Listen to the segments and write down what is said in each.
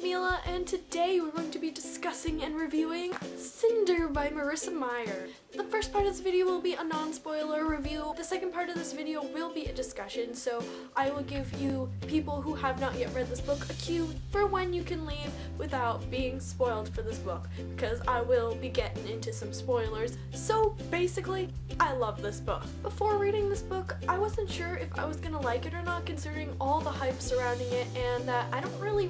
Milla, and today we're going to be discussing and reviewing Cinder by Marissa Meyer. The first part of this video will be a non-spoiler review. The second part of this video will be a discussion, so I will give you, people who have not yet read this book, a cue for when you can leave without being spoiled for this book, because I will be getting into some spoilers. So basically, I love this book. Before reading this book, I wasn't sure if I was gonna like it or not, considering all the hype surrounding it, and that I don't really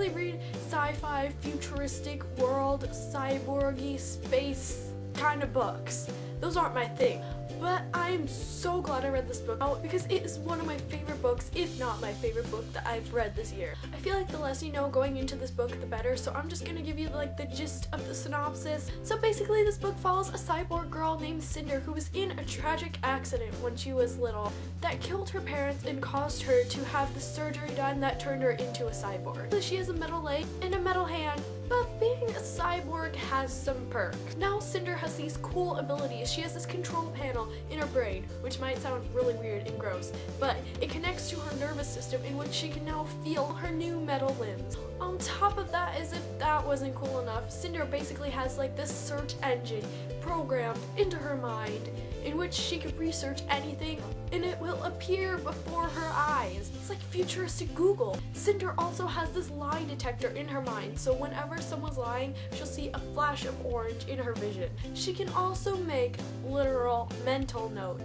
read sci-fi, futuristic world, cyborgy, space kind of books. Those aren't my thing. But I'm so glad I read this book because it is one of my favorite books, if not my favorite book that I've read this year. I feel like the less you know going into this book, the better, so I'm just gonna give you like the gist of the synopsis. So basically this book follows a cyborg girl named Cinder who was in a tragic accident when she was little that killed her parents and caused her to have the surgery done that turned her into a cyborg. She has a metal leg and a metal hand, but being a cyborg has some perks. Now Cinder has these cool abilities. She has this control panel in her brain, which might sound really weird and gross, but it connects to her nervous system in which she can now feel her new metal limbs. On top of that, as if that wasn't cool enough, Cinder basically has like this search engine programmed into her mind in which she can research anything and it will appear before her eyes. It's like futuristic Google. Cinder also has this lie detector in her mind, so whenever someone's lying, she'll see a flash of orange in her vision. She can also make literal mental notes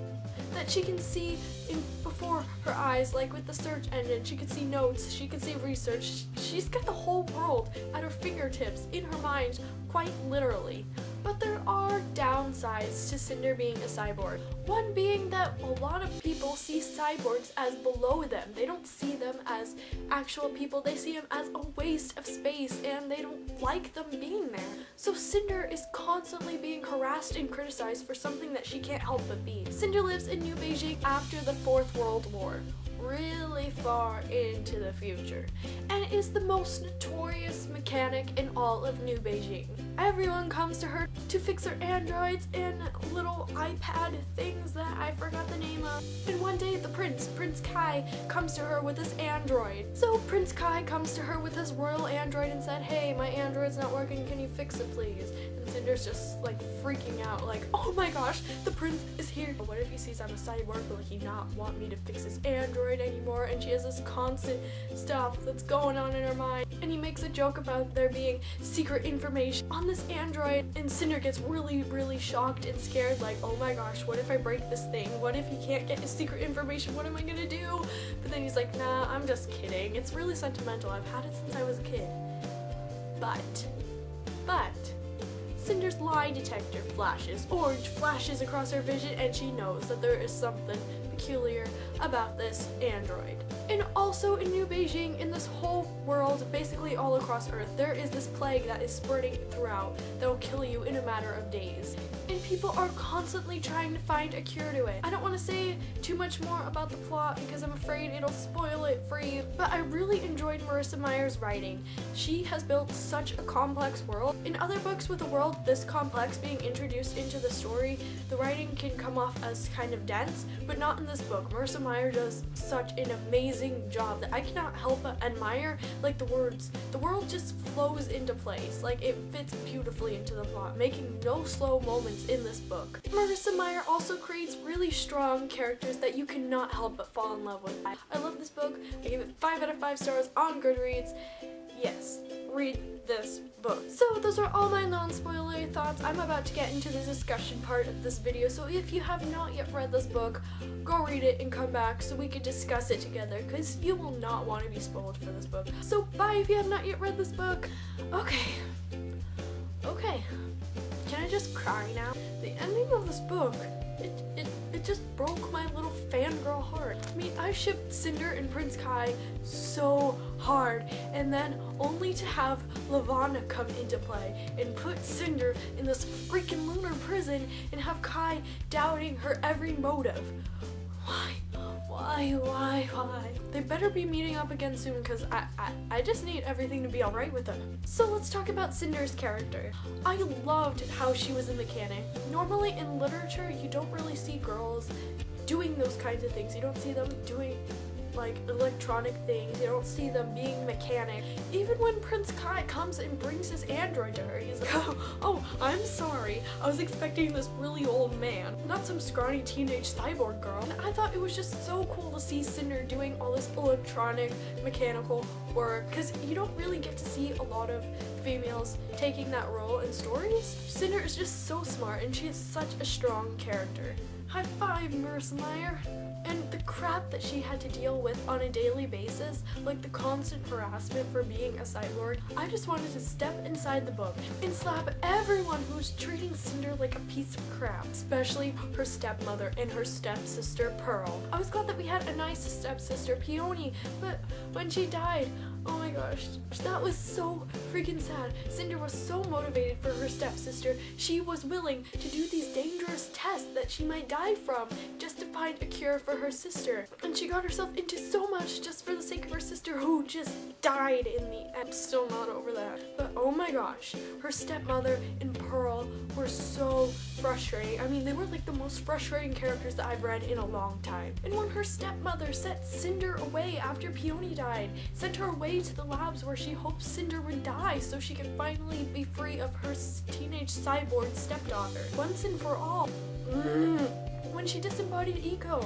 that she can see before her eyes, like with the search engine. She can see notes, she can see research. She's got the whole world at her fingertips in her mind, quite literally. But there are downsides to Cinder being a cyborg. One being that a lot of people see cyborgs as below them. They don't see them as actual people. They see them as a waste of space and they don't like them being there. So Cinder is constantly being harassed and criticized for something that she can't help but be. Cinder lives in New Beijing after the Fourth World War, really far into the future, and is the most notorious mechanic in all of New Beijing. Everyone comes to her to fix her androids and little iPad things that I forgot the name of. And one day the Prince Kai, comes to her with his android. So Prince Kai comes to her with his royal android and said, "Hey, my android's not working, can you fix it please?" And Cinder's just like freaking out, like, oh my gosh, the prince is here. But what if he sees I'm a cyborg? Will he not want me to fix his android anymore? And she has this constant stuff that's going on in her mind. And he makes a joke about there being secret information on this android, and Cinder gets really shocked and scared, like, oh my gosh, what if I break this thing? What if he can't get his secret information? What am I gonna do? But then he's like, nah, I'm just kidding. It's really sentimental. I've had it since I was a kid. But Cinder's lie detector flashes. Orange flashes across her vision and she knows that there is something peculiar about this android. And also in New Beijing, in this whole world, basically all across Earth, there is this plague that is spreading throughout that will kill you in a matter of days. And people are constantly trying to find a cure to it. I don't want to say too much more about the plot because I'm afraid it'll spoil it for you, but I really enjoyed Marissa Meyer's writing. She has built such a complex world. In other books with a world this complex being introduced into the story, the writing can come off as kind of dense, but not in this book. Marissa Meyer does such an amazing job that I cannot help but admire. Like the world just flows into place. Like it fits beautifully into the plot, making no slow moments in this book. Marissa Meyer also creates really strong characters that you cannot help but fall in love with. I love this book. I give it 5 out of 5 stars on Goodreads. Yes, read this book. So those are all my non-spoiler thoughts. I'm about to get into the discussion part of this video, so if you have not yet read this book, go read it and come back so we can discuss it together, because you will not want to be spoiled for this book. So bye if you have not yet read this book. Okay. Can I just cry now? The ending of this book, it just broke my little fangirl heart. I mean, I shipped Cinder and Prince Kai so hard, and then only to have Lavana come into play and put Cinder in this freaking lunar prison and have Kai doubting her every motive. Why? They better be meeting up again soon, because I just need everything to be alright with them. So let's talk about Cinder's character. I loved how she was a mechanic. Normally in literature, you don't really see girls doing those kinds of things. You don't see them doing like electronic things. You don't see them being mechanic. Even when Prince Kai comes and brings his android to her, he's like, oh, I'm sorry. I was expecting this really old man, not some scrawny teenage cyborg girl. And I thought it was just so cool to see Cinder doing all this electronic, mechanical work, because you don't really get to see a lot of females taking that role in stories. Cinder is just so smart, and she is such a strong character. High five, Marissa Meyer. And the crap that she had to deal with on a daily basis, like the constant harassment for being a cyborg, I just wanted to step inside the book and slap everyone who's treating Cinder like a piece of crap, especially her stepmother and her stepsister Pearl. I was glad that we had a nice stepsister, Peony, but when she died, oh my gosh, that was so freaking sad. Cinder was so motivated for her stepsister, she was willing to do these dangerous tests that she might die from just to find a cure for her sister. And she got herself into so much just for the sake of her sister, who just died in the end. Still not over that. But oh my gosh, her stepmother and Pearl were so frustrating. I mean, they were like the most frustrating characters that I've read in a long time. And when her stepmother set Cinder away after Peony died, sent her away to the labs where she hoped Cinder would die so she could finally be free of her teenage cyborg stepdaughter once and for all. When she disembodied Ego,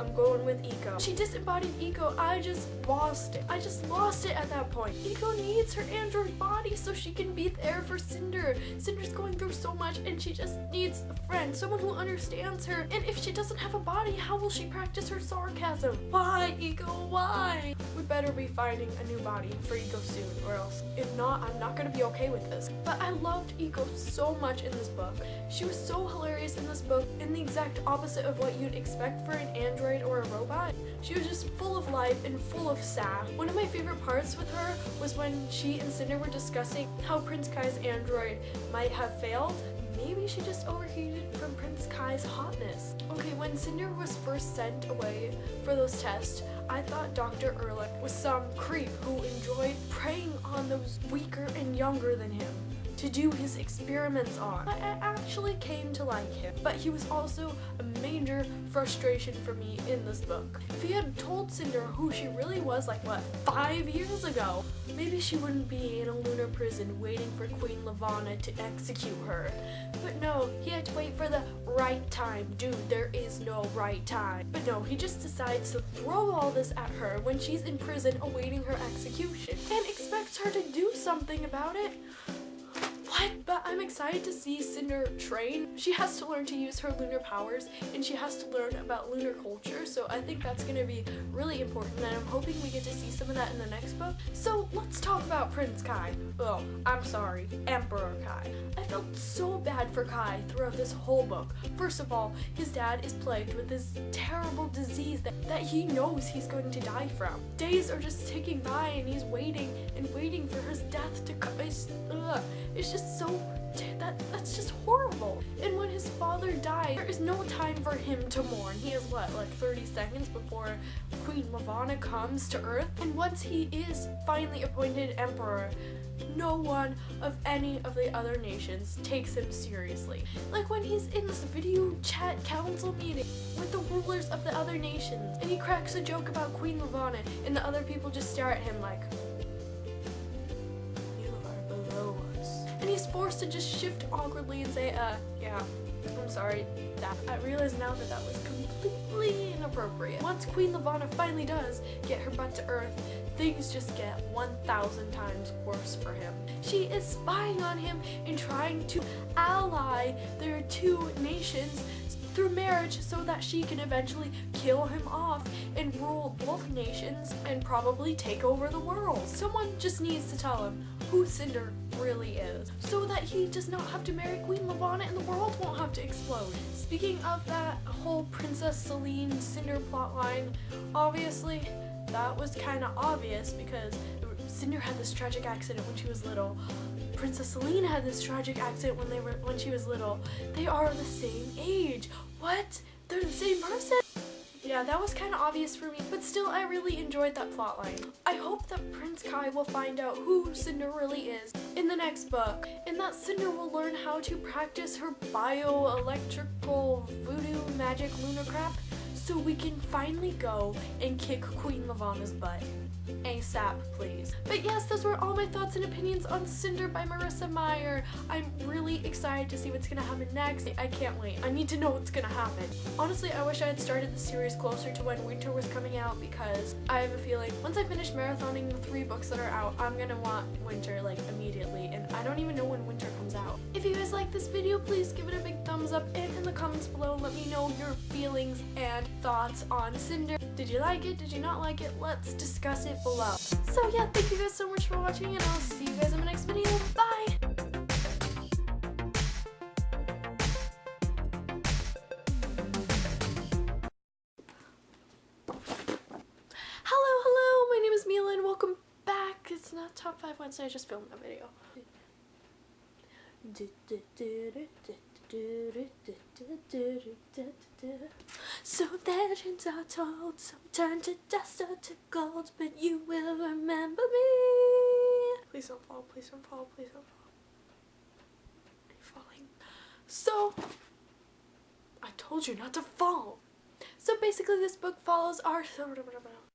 I'm going with Ego. She disembodied Ego. I just lost it. I just lost it at that point. Ego needs her android body so she can be there for Cinder. Cinder's going through so much and she just needs a friend, someone who understands her. And if she doesn't have a body, how will she practice her sarcasm? Why, Ego, why? We better be finding a new body for Ego soon, or else if not, I'm not gonna be okay with this. But I loved Ego so much in this book. She was so hilarious in this book, and the exact opposite of what you'd expect for an android or a robot. She was just full of life and full of sass. One of my favorite parts with her was when she and Cinder were discussing how Prince Kai's android might have failed. Maybe she just overheated from Prince Kai's hotness. Okay, when Cinder was first sent away for those tests, I thought Dr. Ehrlich was some creep who enjoyed preying on those weaker and younger than him to do his experiments on. I actually came to like him, but he was also a major frustration for me in this book. If he had told Cinder who she really was, like 5 years ago, maybe she wouldn't be in a lunar prison waiting for Queen Lavana to execute her. But no, he had to wait for the right time. Dude, there is no right time. But no, he just decides to throw all this at her when she's in prison awaiting her execution and expects her to do something about it. What? But I'm excited to see Cinder train. She has to learn to use her lunar powers, and she has to learn about lunar culture, so I think that's going to be really important, and I'm hoping we get to see some of that in the next book. So let's talk about Prince Kai. Oh, I'm sorry, Emperor Kai. I felt so bad for Kai throughout this whole book. First of all, his dad is plagued with this terrible disease that he knows he's going to die from. Days are just ticking by, and he's waiting and waiting for his death to come. It's just so, that's just horrible. And when his father died, there is no time for him to mourn. He has like 30 seconds before Queen Lavana comes to Earth. And once he is finally appointed emperor, no one of any of the other nations takes him seriously. Like when he's in this video chat council meeting with the rulers of the other nations, and he cracks a joke about Queen Lavana, and the other people just stare at him like, and he's forced to just shift awkwardly and say, yeah, I'm sorry. I realize now that that was completely inappropriate. Once Queen Lavana finally does get her butt to Earth, things just get 1,000 times worse for him. She is spying on him and trying to ally their two nations through marriage so that she can eventually kill him off and rule both nations and probably take over the world. Someone just needs to tell him who Cinder really is so that he does not have to marry Queen Lavana and the world won't have to explode. Speaking of that whole Princess Celine Cinder plotline, obviously that was kind of obvious because Cinder had this tragic accident when she was little. Princess Celine had this tragic accident when she was little. They are the same age. What? They're the same person? Yeah, Yeah, that was kind of obvious for me, but still I really enjoyed that plotline. I hope that Prince Kai will find out who Cinder really is in the next book, and that Cinder will learn how to practice her bioelectrical voodoo magic lunar crap so we can finally go and kick Queen Lavana's butt. ASAP, please. But yes, those were all my thoughts and opinions on Cinder by Marissa Meyer. I'm really excited to see what's gonna happen next. I can't wait. I need to know what's gonna happen. Honestly, I wish I had started the series closer to when winter was coming out, because I have a feeling once I finish marathoning the 3 books that are out, I'm gonna want winter like immediately, and I don't even know when winter comes out. If you guys like this video, please give it a big thumbs up, and in the comments below let me know your feelings and thoughts on Cinder. Did you like it? Did you not like it? Let's discuss it below. So yeah, thank you guys so much for watching, and I'll see you guys in my next video. Bye! Hello, my name is Milla and welcome back. It's not Top 5 Wednesday, I just filmed a video. So legends are told, some turn to dust or to gold, but you will remember me. Please don't fall, please don't fall, please don't fall. Are you falling? So, I told you not to fall. So basically this book follows our